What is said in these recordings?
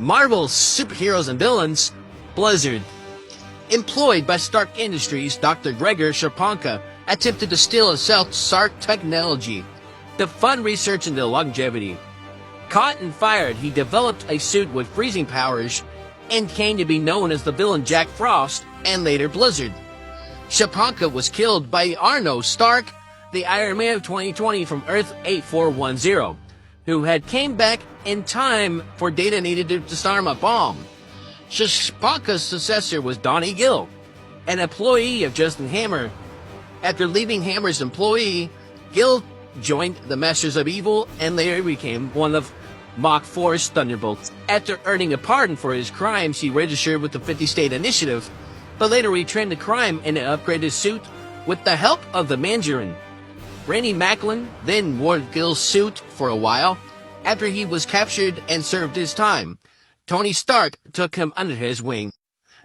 Marvel's superheroes and villains, Blizzard. Employed by Stark Industries, Dr. Gregor Shaponka attempted to steal a Stark technology to fund research into longevity. Caught and fired, he developed a suit with freezing powers and came to be known as the villain Jack Frost and later Blizzard. Shaponka was killed by Arno Stark, the Iron Man of 2020 from Earth 8410, who had came back in time for data needed to disarm a bomb. Shaponka's successor was Donnie Gill, an employee of Justin Hammer. After leaving Hammer's employee, Gill joined the Masters of Evil and later became one of Mach 4's Thunderbolts. After earning a pardon for his crimes, he registered with the 50-state initiative, but later returned to crime in an upgraded suit with the help of the Mandarin. Randy Macklin then wore Gill's suit for a while. After he was captured and served his time, Tony Stark took him under his wing.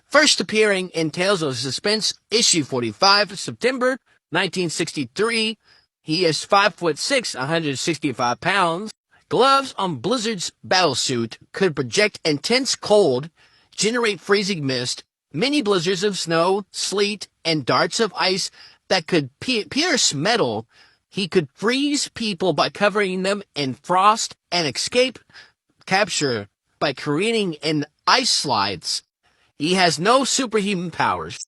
First appearing in Tales of Suspense, issue 45, September 1963, he is 5'6", 165 pounds. Gloves on Blizzard's battlesuit could project intense cold, generate freezing mist, mini blizzards of snow, sleet, and darts of ice that could pierce metal. He could freeze people by covering them in frost and escape capture by creating in ice slides. He has no superhuman powers.